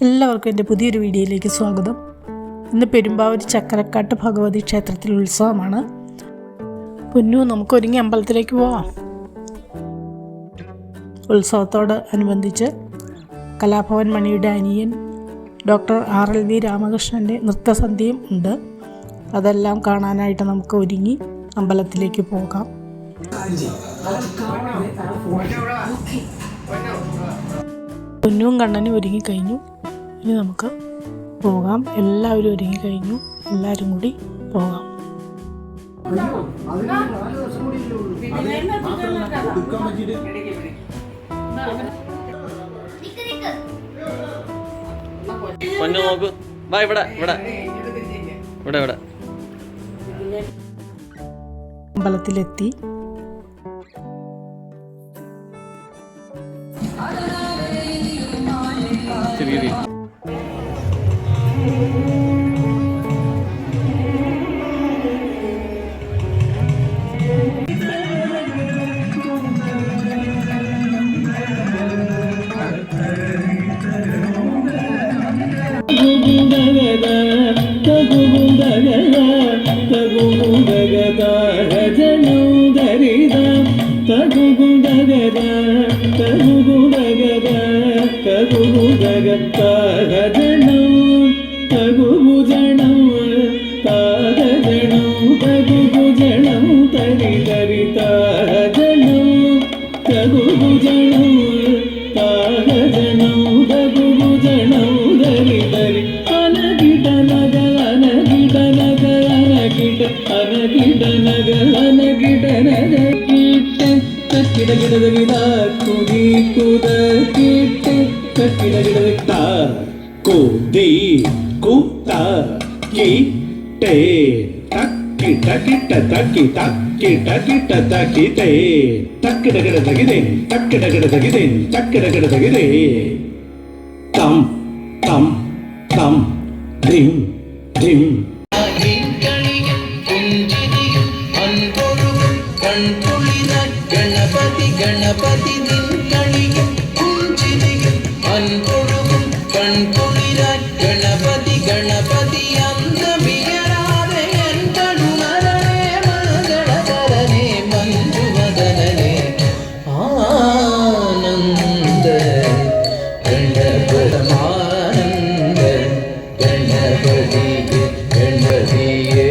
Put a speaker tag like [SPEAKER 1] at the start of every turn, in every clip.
[SPEAKER 1] എല്ലാവർക്കും എൻ്റെ പുതിയൊരു വീഡിയോയിലേക്ക് സ്വാഗതം. ഇന്ന് പെരുമ്പാവൂർ ചക്കരക്കാട്ട് ഭഗവതി ക്ഷേത്രത്തിൽ ഉത്സവമാണ്. പൊന്നു, നമുക്ക് ഒരുങ്ങി അമ്പലത്തിലേക്ക് പോവാം. ഉത്സവത്തോട് അനുബന്ധിച്ച് കലാഭവൻ മണിയുടെ അനിയൻ ഡോക്ടർ RLV രാമകൃഷ്ണൻ്റെ നൃത്തസന്ധ്യയും ഉണ്ട്. അതെല്ലാം കാണാനായിട്ട് നമുക്ക് ഒരുങ്ങി അമ്പലത്തിലേക്ക് പോകാം. പൊന്നും കണ്ണനും ഒരുങ്ങിക്കഴിഞ്ഞു. ഇനി നമുക്ക് പോകാം. എല്ലാവരും ഒരുങ്ങിക്കഴിഞ്ഞു. എല്ലാവരും കൂടി പോകാം. അമ്പലത്തിലെത്തി.
[SPEAKER 2] ഗണപതി നിൻകളിയും കുഞ്ചിരിയും അൻകൊഴുകും കൺകുളിരാൻ ഗണപതി ഗണപതി അന്തമിയരാതെ എന്തണുണരനെ മംഗളകരനെ മഞ്ജുവദനനെ ആനന്ദ ഗണപരമാനന്ദ ഗണപതി ഗണപതിയേ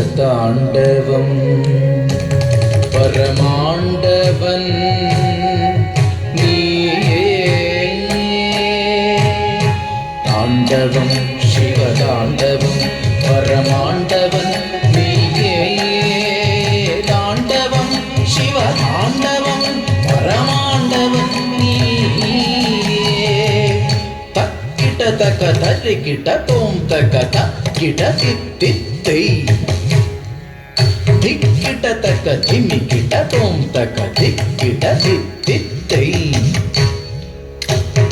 [SPEAKER 2] ശിവതാണ്ഡവം പരമാണ്ഡവൻ നീയേ താണ്ഡവം ശിവതാണ്ഡവം പരമാണ്ഡവൻ നീയേ താണ്ഡവം ശിവതാണ്ഡവം പരമാണ്ഡവൻ നീയേ തക്കിട്ട തക തരികിട്ട തോം തക തക്കിട തിത്തിത്തൈ ധിക്കിട്ട തക ധിമിക്കിട്ട തോം തക ധിക്കിട തിത്തിത്തൈ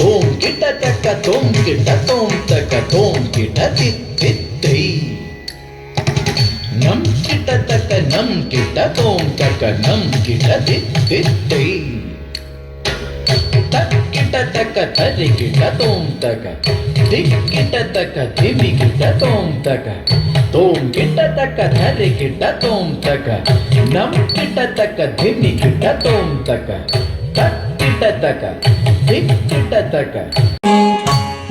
[SPEAKER 2] തോം കിട്ട തക തോം കിട്ട തോം തക തോം കിട തിത്തിത്തൈ നം കിട്ട തക നം കിട്ട തോം തക നം കിട തിത്തിത്തൈ തക്കിട്ട തക തരികിട്ട തോം തക ധിക്കിട്ട തക ധിമിക്കിട്ട തോം തക തോം കിട്ട തക തരികിട്ട തോം തക നം കിട്ട തക ധിമിക്കിട്ട തോം തക തക്കിട്ട തക ധിക്കിട്ട തക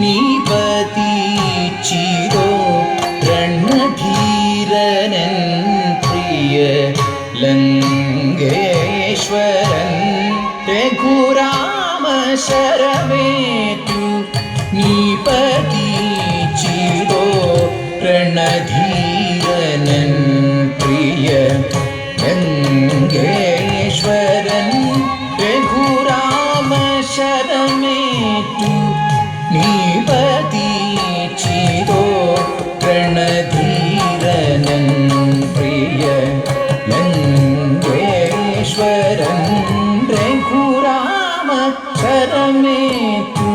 [SPEAKER 2] നീപതി ചിരോ രണധീരനൻ പ്രിയ ലങ്കേശ്വരൻ രഘുരാമ ശരമേറ്റു നീപതി ചിരോ രണധീരനൻ പ്രിയ ലങ്കേശ്വരൻ രഘുരാമ ശരമേറ്റു നീപതി ചിരോ രണധീരനൻ പ്രിയ ലങ്കേശ്വരൻ രഘുരാമ ശരമേറ്റു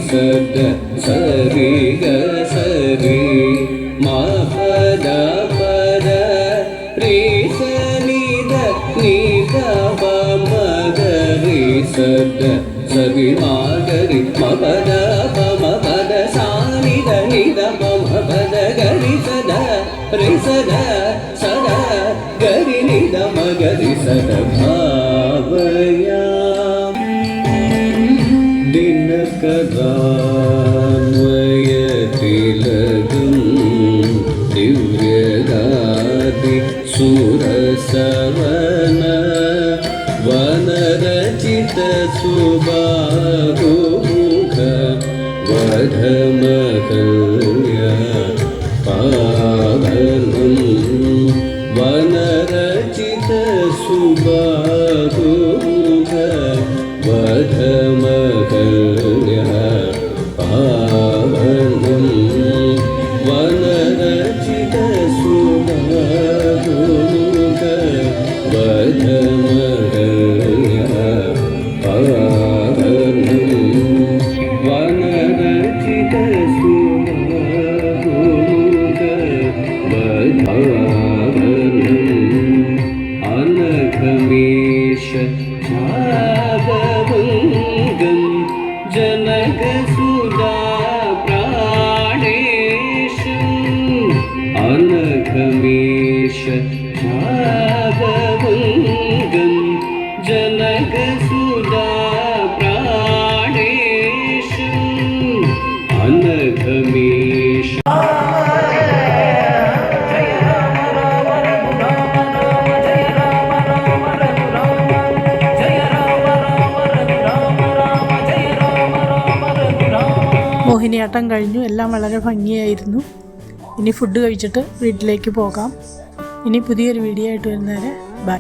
[SPEAKER 3] ಸದ ಸರಿ ಗ ಸರಿ ಮಪದ ಪದ ರೀ ಸನಿದ ನಿದ ಮಗ ರೀ ಸದ ಸರಿ ಮಾಗರಿ ಮಪದ ಪದ ಸಾನಿದ ನಿದ ಮಪದ ಗರಿ ಸದ ರಿ ಸದ ಸದ ಗರಿ ನಿದ ಮಗರಿ ಸದ ಭಾವಯ दिनकरान्वयतिलकं दिव्यगादि सुरसवन वनरचितसुबाहुमुख वधमहल्य पावनं वनरचितसुबाहुमुख वधमहल्य पावनं वनरचितसुबाहुमुख वधमहल्य पावनं वनरचितसुबाहुमुख वधमहल्य अनघमेश भागभङ्गं जनकसुधा प्राणेशम् अनघमेश भागभङ्गं जनकसुधा प्राणेशम् अनघमेश
[SPEAKER 1] മോഹിനിയാട്ടം കഴിഞ്ഞു. എല്ലാം വളരെ ഭംഗിയായിരുന്നു. ഇനി ഫുഡ് കഴിച്ചിട്ട് വീട്ടിലേക്ക് പോകാം. ഇനി പുതിയൊരു വീഡിയോ ആയിട്ട് വരുന്നവരെ ബൈ.